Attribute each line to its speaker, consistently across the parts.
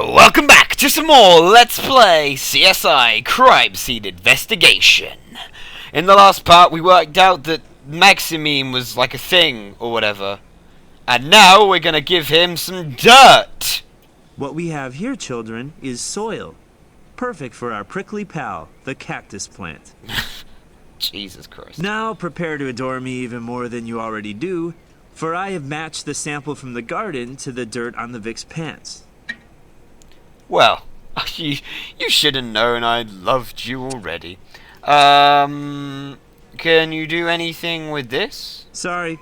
Speaker 1: welcome back to some more Let's Play CSI Crime Scene Investigation. In the last part we worked out that Maximine was like a thing or whatever. And now we're gonna give him some dirt.
Speaker 2: What we have here, children, is soil. Perfect for our prickly pal, the cactus plant.
Speaker 1: Jesus Christ.
Speaker 2: Now prepare to adore me even more than you already do, for I have matched the sample from the garden to the dirt on the Vic's pants.
Speaker 1: Well, you should have known I loved you already. Can you do anything with this?
Speaker 2: Sorry,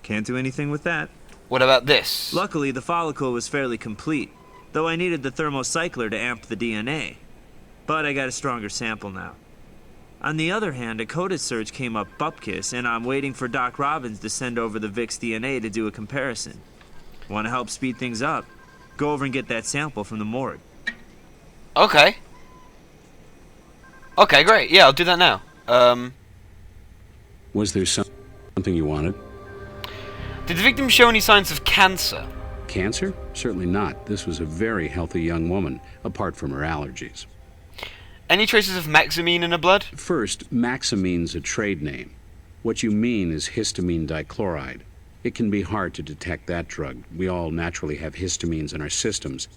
Speaker 2: can't do anything with that.
Speaker 1: What about this?
Speaker 2: Luckily, the follicle was fairly complete, though I needed the thermocycler to amp the DNA. But I got a stronger sample now. On the other hand, a coded search came up bupkis, and I'm waiting for Doc Robbins to send over the Vic's DNA to do a comparison. Want to help speed things up? Go over and get that sample from the morgue.
Speaker 1: Okay. Okay, great. Yeah, I'll do that now.
Speaker 3: Was there something you wanted?
Speaker 1: Did the victim show any signs of cancer?
Speaker 3: Cancer? Certainly not. This was a very healthy young woman, apart from her allergies.
Speaker 1: Any traces of Maximine in her blood?
Speaker 3: First, Maximine's a trade name. What you mean is histamine dichloride. It can be hard to detect that drug. We all naturally have histamines in our systems.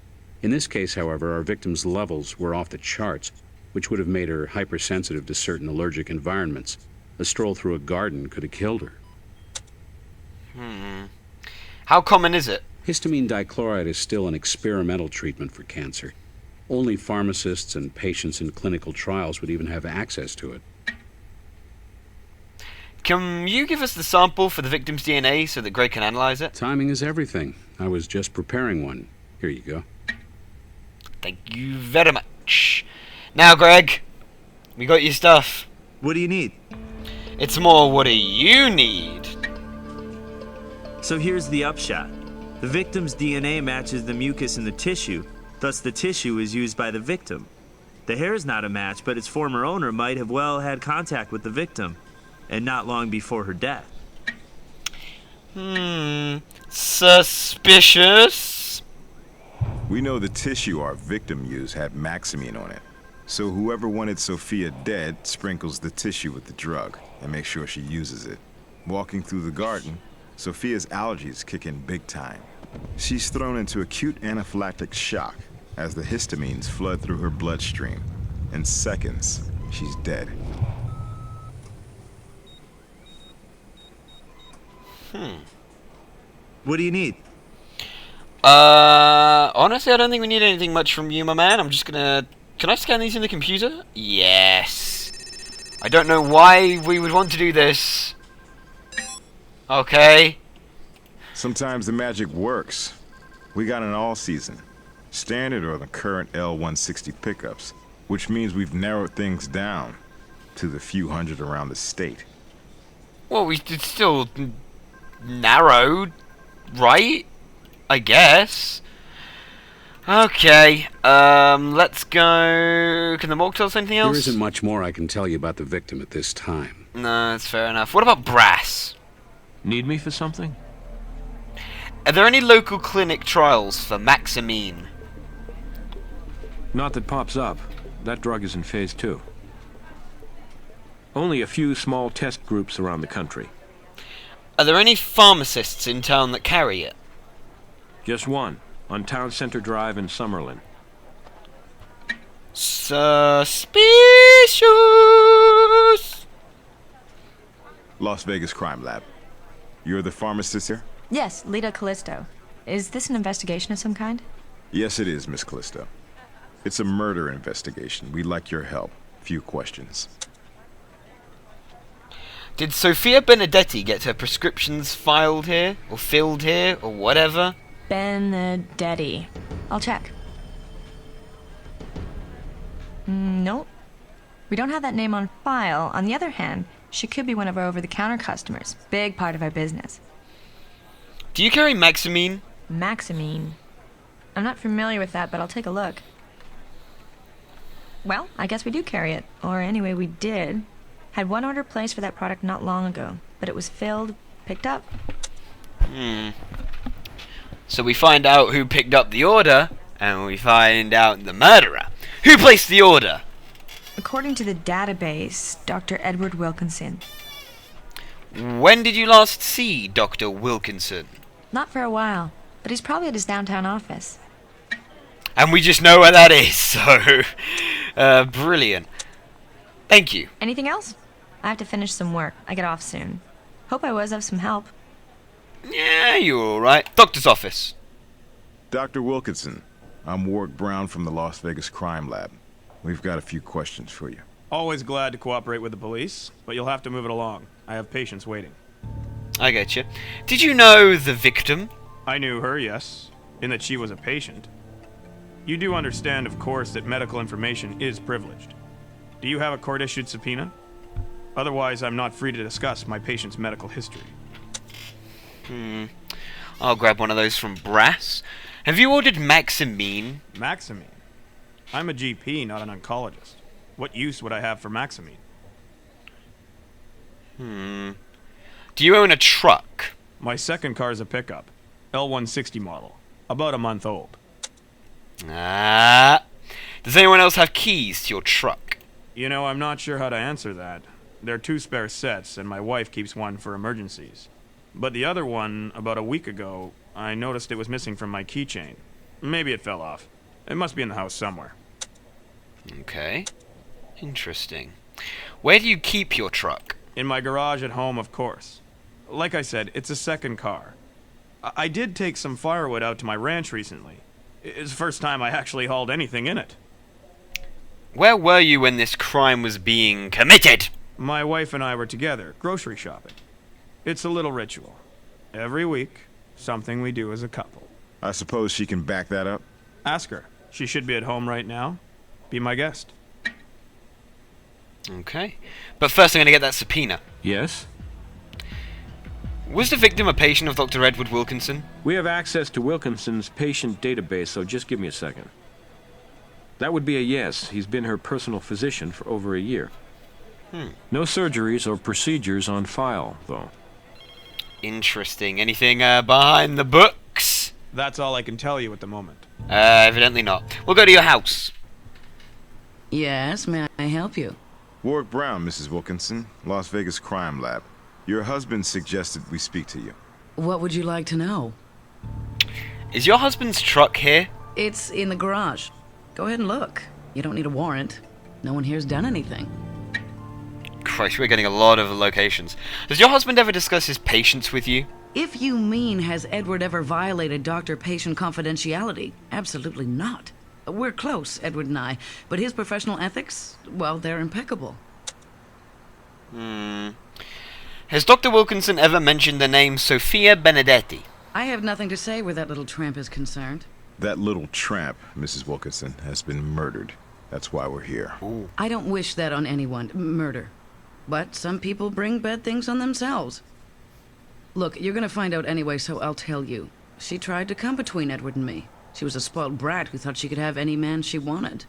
Speaker 3: In this case, however, our victim's levels were off the charts, which would have made her hypersensitive to certain allergic environments. A stroll through a garden could have killed her.
Speaker 1: How common is it?
Speaker 3: Histamine dichloride is still an experimental treatment for cancer. Only pharmacists and patients in clinical trials would even have access to it.
Speaker 1: Can you give us the sample for the victim's DNA so that Greg can analyze it?
Speaker 3: Timing is everything. I was just preparing one. Here you go.
Speaker 1: Thank you very much. Now, Greg, we got your stuff.
Speaker 2: What do you need?
Speaker 1: It's more, what do you need?
Speaker 2: So here's the upshot. The victim's DNA matches the mucus in the tissue, thus the tissue is used by the victim. The hair is not a match, but its former owner might have well had contact with the victim, and not long before her death.
Speaker 1: Suspicious.
Speaker 4: We know the tissue our victim used had Maximine on it. So whoever wanted Sophia dead sprinkles the tissue with the drug and makes sure she uses it. Walking through the garden, Sophia's allergies kick in big time. She's thrown into acute anaphylactic shock as the histamines flood through her bloodstream. In seconds, she's dead.
Speaker 2: What do you need?
Speaker 1: Honestly, I don't think we need anything much from you, my man. I'm just gonna... Can I scan these in the computer? Yes. I don't know why we would want to do this. Okay.
Speaker 4: Sometimes the magic works. We got an all-season. Standard or the current L160 pickups, which means we've narrowed things down to the few hundred around the state.
Speaker 1: Well, it's still narrowed, right? I guess. Okay, let's go... Can the morgue tell us anything else?
Speaker 3: There isn't much more I can tell you about the victim at this time.
Speaker 1: No, that's fair enough. What about brass?
Speaker 5: Need me for something?
Speaker 1: Are there any local clinic trials for Maximine?
Speaker 5: Not that pops up. That drug is in phase 2. Only a few small test groups around the country.
Speaker 1: Are there any pharmacists in town that carry it?
Speaker 5: Just one, on Town Center Drive in Summerlin.
Speaker 1: Suspicious!
Speaker 4: Las Vegas Crime Lab. You're the pharmacist here?
Speaker 6: Yes, Lita Callisto. Is this an investigation of some kind?
Speaker 4: Yes, it is, Miss Callisto. It's a murder investigation. We'd like your help. Few questions.
Speaker 1: Did Sophia Benedetti get her prescriptions filed here? Or filled here? Or whatever?
Speaker 6: Benedetti. I'll check. Nope. We don't have that name on file. On the other hand, she could be one of our over-the-counter customers. Big part of our business.
Speaker 1: Do you carry Maximine?
Speaker 6: Maximine. I'm not familiar with that, but I'll take a look. Well, I guess we do carry it. Or anyway, we did. Had one order placed for that product not long ago, but it was filled, picked up.
Speaker 1: So we find out who picked up the order, And we find out the murderer. Who placed the order?
Speaker 6: According to the database, Dr. Edward Wilkinson.
Speaker 1: When did you last see Dr. Wilkinson?
Speaker 6: Not for a while, but he's probably at his downtown office.
Speaker 1: And we just know where that is, so... brilliant. Thank you.
Speaker 6: Anything else? I have to finish some work. I get off soon. Hope I was of some help.
Speaker 1: Yeah, you're alright. Doctor's office.
Speaker 4: Dr. Wilkinson, I'm Warwick Brown from the Las Vegas Crime Lab. We've got a few questions for you.
Speaker 5: Always glad to cooperate with the police, but you'll have to move it along. I have patients waiting.
Speaker 1: I get you. Did you know the victim?
Speaker 5: I knew her, yes, in that she was a patient. You do understand, of course, that medical information is privileged. Do you have a court-issued subpoena? Otherwise, I'm not free to discuss my patient's medical history.
Speaker 1: I'll grab one of those from Brass. Have you ordered Maxamine?
Speaker 5: Maxamine? I'm a GP, not an oncologist. What use would I have for Maxamine?
Speaker 1: Do you own a truck?
Speaker 5: My second car is a pickup. L160 model. About a month old.
Speaker 1: Ah. Does anyone else have keys to your truck?
Speaker 5: You know, I'm not sure how to answer that. There are 2 spare sets, and my wife keeps one for emergencies. But the other one, about a week ago, I noticed it was missing from my keychain. Maybe it fell off. It must be in the house somewhere.
Speaker 1: Okay. Interesting. Where do you keep your truck?
Speaker 5: In my garage at home, of course. Like I said, it's a second car. I did take some firewood out to my ranch recently. It's the first time I actually hauled anything in it.
Speaker 1: Where were you when this crime was being committed?
Speaker 5: My wife and I were together, grocery shopping. It's a little ritual. Every week, something we do as a couple.
Speaker 4: I suppose she can back that up?
Speaker 5: Ask her. She should be at home right now. Be my guest.
Speaker 1: Okay. But first I'm going to get that subpoena.
Speaker 5: Yes?
Speaker 1: Was the victim a patient of Dr. Edward Wilkinson?
Speaker 5: We have access to Wilkinson's patient database, so just give me a second. That would be a yes. He's been her personal physician for over a year. No surgeries or procedures on file, though.
Speaker 1: Interesting. Anything behind the books?
Speaker 5: That's all I can tell you at the moment.
Speaker 1: Evidently not. We'll go to your house.
Speaker 7: Yes, may I help you?
Speaker 4: Warwick Brown, Mrs. Wilkinson, Las Vegas Crime Lab. Your husband suggested we speak to you.
Speaker 7: What would you like to know?
Speaker 1: Is your husband's truck here?
Speaker 7: It's in the garage. Go ahead and look. You don't need a warrant. No one here's done anything.
Speaker 1: Christ, we're getting a lot of locations. Does your husband ever discuss his patients with you?
Speaker 7: If you mean, has Edward ever violated doctor-patient confidentiality? Absolutely not. We're close, Edward and I, but his professional ethics, well, they're impeccable.
Speaker 1: Has Dr. Wilkinson ever mentioned the name Sophia Benedetti?
Speaker 7: I have nothing to say where that little tramp is concerned.
Speaker 4: That little tramp, Mrs. Wilkinson, has been murdered. That's why we're here.
Speaker 7: I don't wish that on anyone, murder. But some people bring bad things on themselves. Look, you're gonna find out anyway, so I'll tell you. She tried to come between Edward and me. She was a spoiled brat who thought she could have any man she wanted.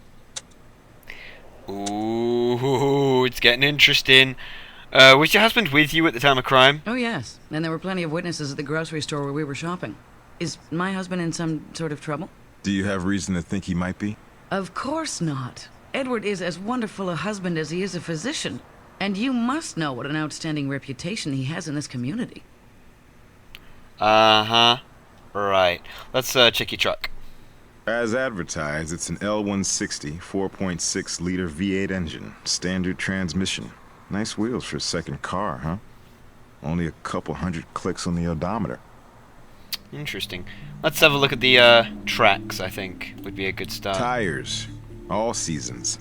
Speaker 1: Ooh, it's getting interesting. Was your husband with you at the time of crime?
Speaker 7: Oh, yes. And there were plenty of witnesses at the grocery store where we were shopping. Is my husband in some sort of trouble?
Speaker 4: Do you have reason to think he might be?
Speaker 7: Of course not. Edward is as wonderful a husband as he is a physician. And you must know what an outstanding reputation he has in this community.
Speaker 1: Uh-huh. Right. Let's check your truck.
Speaker 4: As advertised, it's an L160 4.6-liter V8 engine, standard transmission. Nice wheels for a second car, huh? Only a couple hundred clicks on the odometer.
Speaker 1: Interesting. Let's have a look at the tracks, I think, would be a good start.
Speaker 4: Tires, all seasons.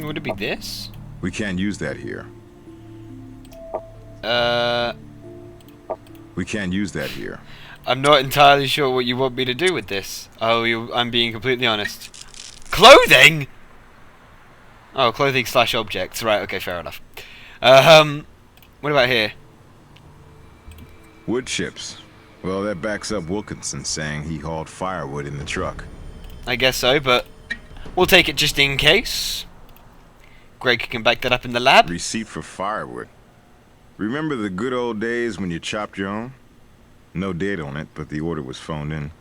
Speaker 1: Would it be this?
Speaker 4: We can't use that here. We can't use that here.
Speaker 1: I'm not entirely sure what you want me to do with this. I'm being completely honest. Clothing? Oh, clothing / objects. Right, okay, fair enough. What about here?
Speaker 4: Wood chips. Well, that backs up Wilkinson saying he hauled firewood in the truck.
Speaker 1: I guess so, but we'll take it just in case. Greg can back that up in the lab.
Speaker 4: Receipt for firewood. Remember the good old days when you chopped your own? No date on it, but the order was phoned in.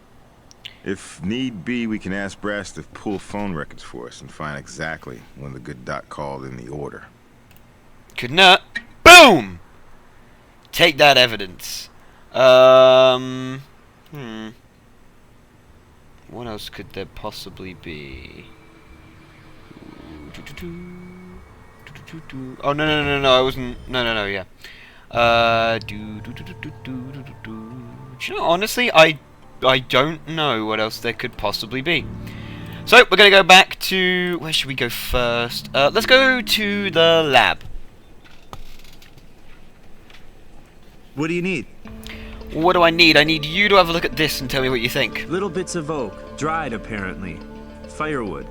Speaker 4: If need be, we can ask Brass to pull phone records for us and find exactly when the good doc called in the order.
Speaker 1: Could not. Boom! Take that evidence. What else could there possibly be? Oh, no, I wasn't... No, yeah. Do you know, honestly, I don't know what else there could possibly be. So, we're going to go back to... Where should we go first? Let's go to the lab.
Speaker 2: What do you need?
Speaker 1: What do I need? I need you to have a look at this and tell me what you think.
Speaker 2: Little bits of oak, dried apparently. Firewood.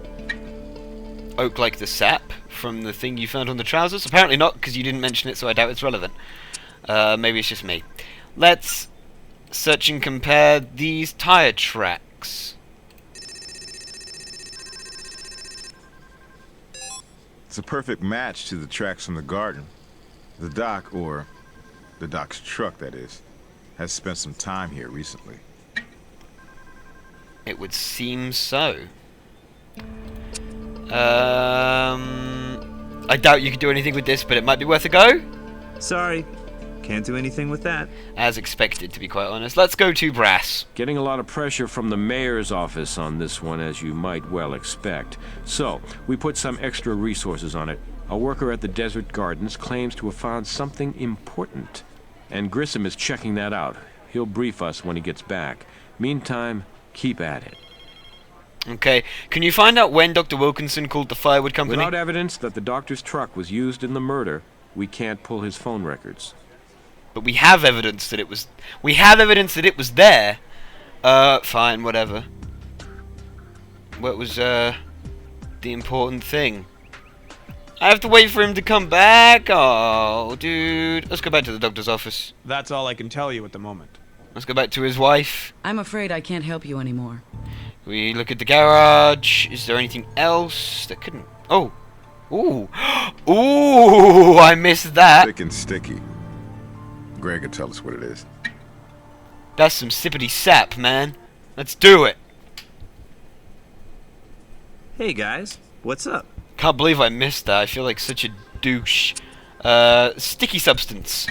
Speaker 1: Oak like the sap from the thing you found on the trousers? Apparently not, because you didn't mention it, so I doubt it's relevant. Maybe it's just me. Let's search and compare these tire tracks.
Speaker 4: It's a perfect match to the tracks from the garden. The doc, or the doc's truck, that is, has spent some time here recently.
Speaker 1: It would seem so. I doubt you could do anything with this, but it might be worth a go.
Speaker 2: Sorry, can't do anything with that.
Speaker 1: As expected, to be quite honest. Let's go to Brass.
Speaker 8: Getting a lot of pressure from the mayor's office on this one, as you might well expect. So, we put some extra resources on it. A worker at the Desert Gardens claims to have found something important. And Grissom is checking that out. He'll brief us when he gets back. Meantime, keep at it.
Speaker 1: Okay, can you find out when Dr. Wilkinson called the firewood company?
Speaker 8: Without evidence that the doctor's truck was used in the murder, we can't pull his phone records.
Speaker 1: But we have evidence that it was... We have evidence that it was there. Fine, whatever. What was, the important thing? I have to wait for him to come back? Oh, dude. Let's go back to the doctor's office.
Speaker 5: That's all I can tell you at the moment.
Speaker 1: Let's go back to his wife.
Speaker 7: I'm afraid I can't help you anymore.
Speaker 1: We look at the garage. Is there anything else that couldn't... Oh. Ooh. Ooh, I missed that.
Speaker 4: Thick and sticky. Greg will tell us what it is.
Speaker 1: That's some sippity sap, man. Let's do it.
Speaker 2: Hey guys, what's up?
Speaker 1: Can't believe I missed that. I feel like such a douche. Sticky substance.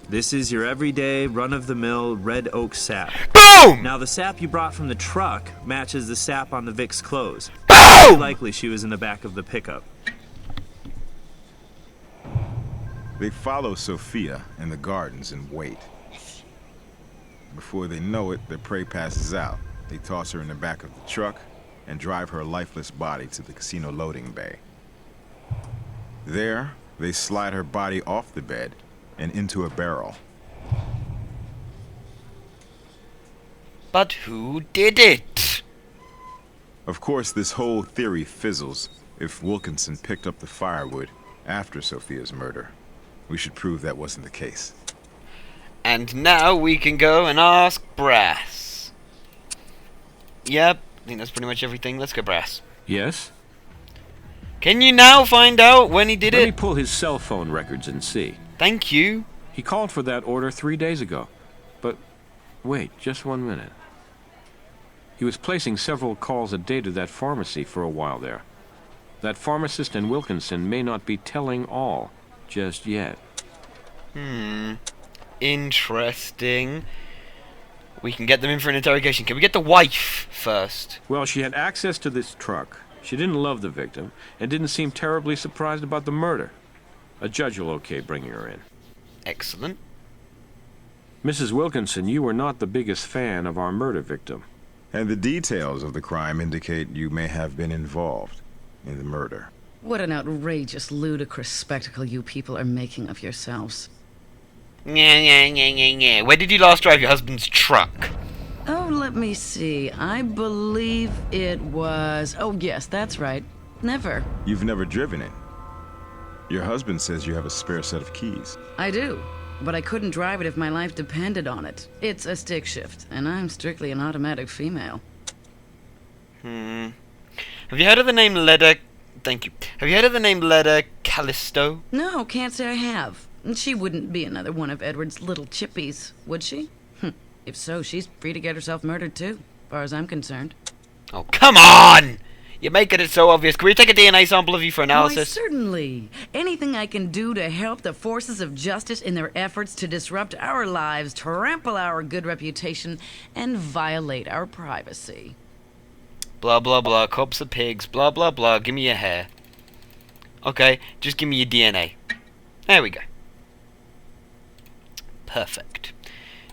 Speaker 2: This is your everyday, run-of-the-mill red oak sap.
Speaker 1: Boom!
Speaker 2: Now, the sap you brought from the truck matches the sap on the Vic's clothes.
Speaker 1: Boom!
Speaker 2: Likely she was in the back of the pickup.
Speaker 4: They follow Sophia in the gardens and wait. Before they know it, their prey passes out. They toss her in the back of the truck and drive her lifeless body to the casino loading bay. There, they slide her body off the bed and into a barrel.
Speaker 1: But who did it?
Speaker 4: Of course, this whole theory fizzles if Wilkinson picked up the firewood after Sophia's murder. We should prove that wasn't the case.
Speaker 1: And now we can go and ask Brass. Yep, I think that's pretty much everything. Let's go, Brass.
Speaker 8: Yes?
Speaker 1: Can you now find out when he did
Speaker 8: Let me
Speaker 1: it?
Speaker 8: pull his cell phone records and see.
Speaker 1: Thank you.
Speaker 8: He called for that order 3 days ago. But wait, just 1 minute. He was placing several calls a day to that pharmacy for a while there. That pharmacist and Wilkinson may not be telling all just yet.
Speaker 1: Interesting. We can get them in for an interrogation. Can we get the wife first?
Speaker 8: Well, she had access to this truck. She didn't love the victim and didn't seem terribly surprised about the murder. A judge will okay bringing her in.
Speaker 1: Excellent.
Speaker 8: Mrs. Wilkinson, you were not the biggest fan of our murder victim.
Speaker 4: And the details of the crime indicate you may have been involved in the murder.
Speaker 7: What an outrageous, ludicrous spectacle you people are making of yourselves.
Speaker 1: Yeah. Where did you last drive your husband's truck?
Speaker 7: Oh, let me see. I believe it was... Oh, yes, that's right. Never.
Speaker 4: You've never driven it. Your husband says you have a spare set of keys.
Speaker 7: I do, but I couldn't drive it if my life depended on it. It's a stick shift, and I'm strictly an automatic female.
Speaker 1: Have you heard of the name Leda... Thank you. Have you heard of the name Leda Callisto?
Speaker 7: No, can't say I have. She wouldn't be another one of Edward's little chippies, would she? If so, she's free to get herself murdered too, as far as I'm concerned.
Speaker 1: Oh, come on! You're making it so obvious. Can we take a DNA sample of you for
Speaker 7: Why,
Speaker 1: analysis?
Speaker 7: certainly. Anything I can do to help the forces of justice in their efforts to disrupt our lives, trample our good reputation, and violate our privacy.
Speaker 1: Blah, blah, blah. Cops are pigs. Blah, blah, blah. Give me your hair. Okay, just give me your DNA. There we go. Perfect.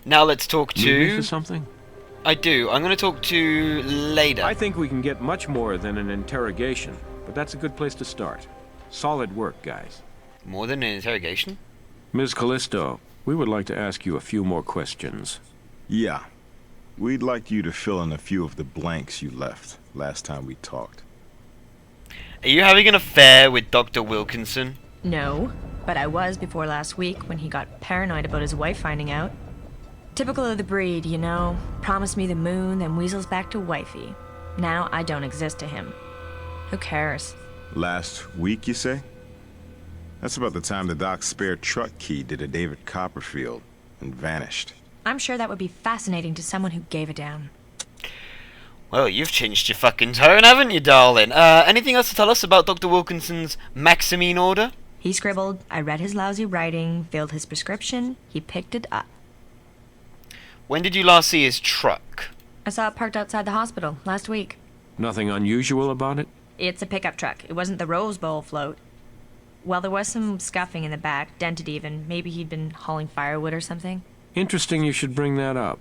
Speaker 1: Now let's talk
Speaker 8: Need me
Speaker 1: to...
Speaker 8: for something?
Speaker 1: I do. I'm going to talk to Leda.
Speaker 8: I think we can get much more than an interrogation, but that's a good place to start. Solid work, guys.
Speaker 1: More than an interrogation?
Speaker 8: Ms. Callisto, we would like to ask you a few more questions.
Speaker 4: Yeah. We'd like you to fill in a few of the blanks you left last time we talked.
Speaker 1: Are you having an affair with Dr. Wilkinson?
Speaker 6: No, but I was before last week when he got paranoid about his wife finding out. Typical of the breed, you know. Promised me the moon, then weasels back to wifey. Now I don't exist to him. Who cares?
Speaker 4: Last week, you say? That's about the time the doc's spare truck key did a David Copperfield and vanished.
Speaker 6: I'm sure that would be fascinating to someone who gave a damn.
Speaker 1: Well, you've changed your fucking tone, haven't you, darling? Anything else to tell us about Dr. Wilkinson's Maximine order?
Speaker 6: He scribbled, I read his lousy writing, filled his prescription, he picked it up.
Speaker 1: When did you last see his truck?
Speaker 6: I saw it parked outside the hospital last week.
Speaker 8: Nothing unusual about it?
Speaker 6: It's a pickup truck. It wasn't the Rose Bowl float. Well, there was some scuffing in the back, dented even. Maybe he'd been hauling firewood or something.
Speaker 8: Interesting you should bring that up.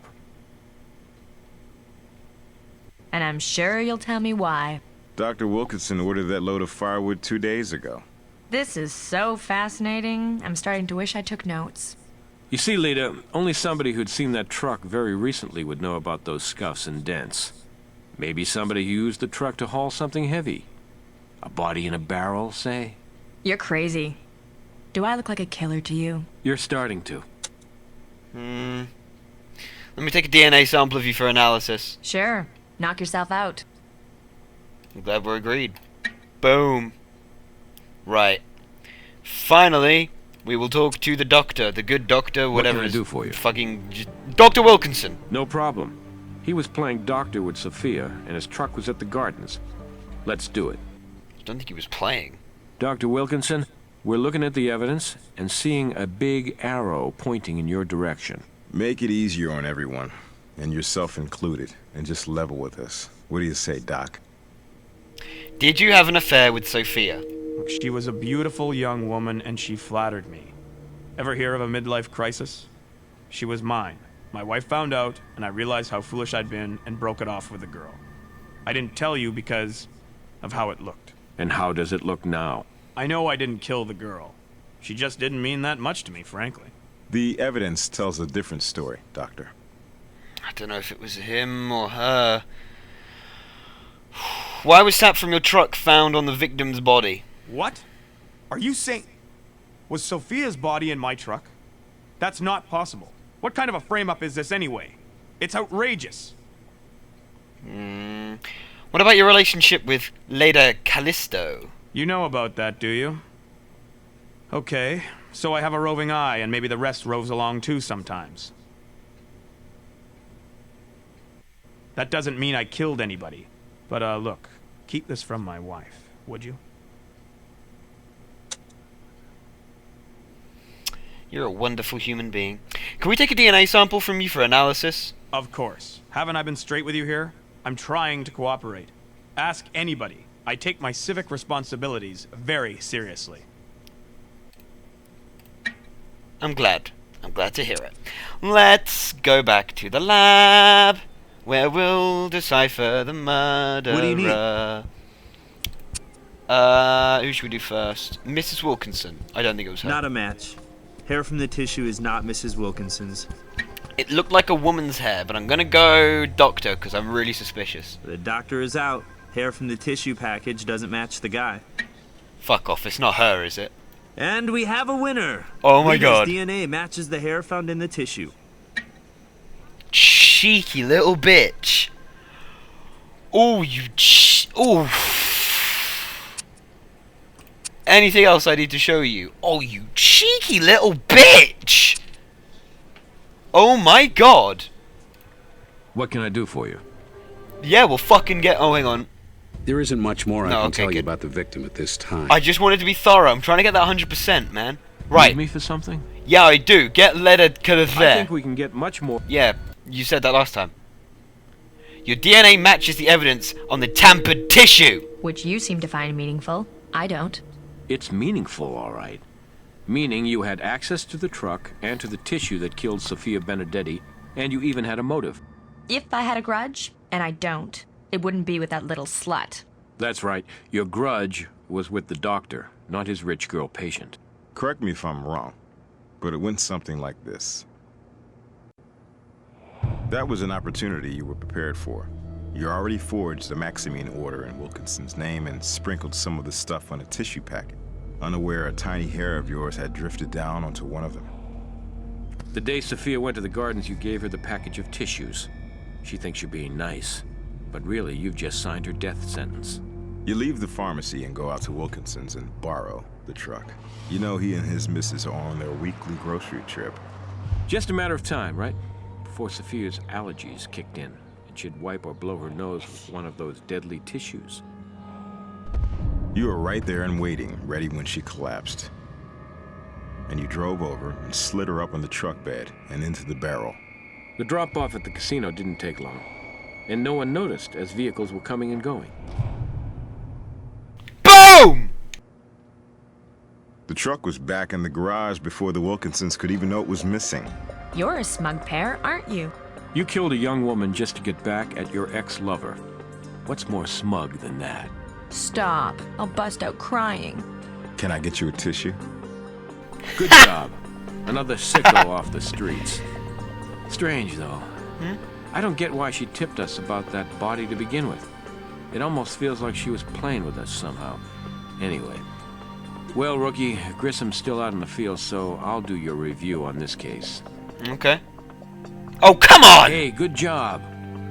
Speaker 6: And I'm sure you'll tell me why.
Speaker 4: Dr. Wilkinson ordered that load of firewood 2 days ago.
Speaker 6: This is so fascinating. I'm starting to wish I took notes.
Speaker 8: You see, Lita, only somebody who'd seen that truck very recently would know about those scuffs and dents. Maybe somebody who used the truck to haul something heavy. A body in a barrel, say?
Speaker 6: You're crazy. Do I look like a killer to you?
Speaker 8: You're starting to.
Speaker 1: Let me take a DNA sample of you for analysis.
Speaker 6: Sure. Knock yourself out.
Speaker 1: I'm glad we're agreed. Boom. Right. Finally, we will talk to the doctor, the good doctor, whatever
Speaker 8: can I
Speaker 1: is
Speaker 8: do for you?
Speaker 1: fucking Dr. Wilkinson.
Speaker 8: No problem. He was playing doctor with Sophia, and his truck was at the gardens. Let's do it.
Speaker 1: I don't think he was playing.
Speaker 8: Dr. Wilkinson, we're looking at the evidence and seeing a big arrow pointing in your direction.
Speaker 4: Make it easier on everyone, and yourself included, and just level with us. What do you say, Doc?
Speaker 1: Did you have an affair with Sophia?
Speaker 5: Look, she was a beautiful young woman, and she flattered me. Ever hear of a midlife crisis? She was mine. My wife found out, and I realized how foolish I'd been and broke it off with the girl. I didn't tell you because of how it looked.
Speaker 8: And how does it look now?
Speaker 5: I know I didn't kill the girl. She just didn't mean that much to me, frankly.
Speaker 4: The evidence tells a different story, Doctor.
Speaker 1: I don't know if it was him or her. Why was sap from your truck found on the victim's body?
Speaker 5: What? Are you saying... Was Sophia's body in my truck? That's not possible. What kind of a frame-up is this anyway? It's outrageous.
Speaker 1: What about your relationship with Leda Callisto?
Speaker 5: You know about that, do you? Okay, so I have a roving eye, and maybe the rest roves along too sometimes. That doesn't mean I killed anybody. But, look, keep this from my wife, would you?
Speaker 1: You're a wonderful human being. Can we take a DNA sample from you for analysis?
Speaker 5: Of course. Haven't I been straight with you here? I'm trying to cooperate. Ask anybody. I take my civic responsibilities very seriously.
Speaker 1: I'm glad. I'm glad to hear it. Let's go back to the lab, where we'll decipher the murderer.
Speaker 2: What do you need?
Speaker 1: Who should we do first? Mrs. Wilkinson. I don't think it was her.
Speaker 2: Not a match. Hair from the tissue is not Mrs. Wilkinson's.
Speaker 1: It looked like a woman's hair, but I'm gonna go doctor, because I'm really suspicious.
Speaker 2: The doctor is out. Hair from the tissue package doesn't match the guy.
Speaker 1: Fuck off, it's not her, is it?
Speaker 2: And we have a winner!
Speaker 1: Oh my
Speaker 2: Lita's
Speaker 1: god.
Speaker 2: DNA matches the hair found in the tissue.
Speaker 1: Cheeky little bitch. Oh, you ooh. anything else I need to show you? Oh, you cheeky little bitch! Oh my god.
Speaker 8: What can I do for you?
Speaker 1: Yeah, we'll fucking get... Oh, hang on.
Speaker 3: There isn't much more I
Speaker 1: No,
Speaker 3: can
Speaker 1: okay,
Speaker 3: tell you
Speaker 1: good.
Speaker 3: about the victim at this time.
Speaker 1: I just wanted to be thorough. I'm trying to get that 100%, man. Right.
Speaker 8: Need me for something?
Speaker 1: Yeah, I do. Get letter kind of
Speaker 8: I
Speaker 1: there.
Speaker 8: think we can get much more.
Speaker 1: Yeah, you said that last time. Your DNA matches the evidence on the tampered tissue.
Speaker 6: Which you seem to find meaningful. I don't.
Speaker 8: It's meaningful, all right. Meaning you had access to the truck and to the tissue that killed Sophia Benedetti, and you even had a motive.
Speaker 6: If I had a grudge, and I don't, it wouldn't be with that little slut.
Speaker 8: That's right. Your grudge was with the doctor, not his rich girl patient.
Speaker 4: Correct me if I'm wrong, but it went something like this. That was an opportunity you were prepared for. You already forged the Maximine order in Wilkinson's name and sprinkled some of the stuff on a tissue packet, unaware a tiny hair of yours had drifted down onto one of them.
Speaker 8: The day Sophia went to the gardens, you gave her the package of tissues. She thinks you're being nice, but really you've just signed her death sentence.
Speaker 4: You leave the pharmacy and go out to Wilkinson's and borrow the truck. You know he and his missus are on their weekly grocery trip.
Speaker 8: Just a matter of time, right? Before Sophia's allergies kicked in, and she'd wipe or blow her nose with one of those deadly tissues.
Speaker 4: You were right there and waiting, ready when she collapsed. And you drove over and slid her up on the truck bed and into the barrel.
Speaker 8: The drop-off at the casino didn't take long, and no one noticed as vehicles were coming and going.
Speaker 1: BOOM!
Speaker 4: The truck was back in the garage before the Wilkinsons could even know it was missing.
Speaker 6: You're a smug pair, aren't you?
Speaker 8: You killed a young woman just to get back at your ex-lover. What's more smug than that?
Speaker 6: Stop. I'll bust out crying.
Speaker 4: Can I get you a tissue?
Speaker 8: Good job. Another sicko off the streets. Strange, though. I don't get why she tipped us about that body to begin with. It almost feels like she was playing with us somehow. Anyway. Well, Rookie, Grissom's still out in the field, so I'll do your review on this case.
Speaker 1: Okay. Oh, come on!
Speaker 8: Hey, good job.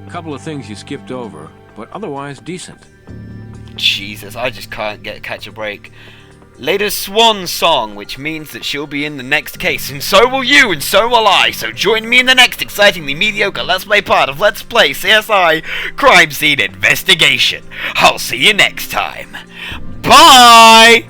Speaker 8: Couple of things you skipped over, but otherwise decent.
Speaker 1: Jesus, I just can't catch a break. Later's swan song, which means that she'll be in the next case, and so will you, and so will I. So join me in the next excitingly mediocre Let's Play part of Let's Play CSI Crime Scene Investigation. I'll see you next time. Bye!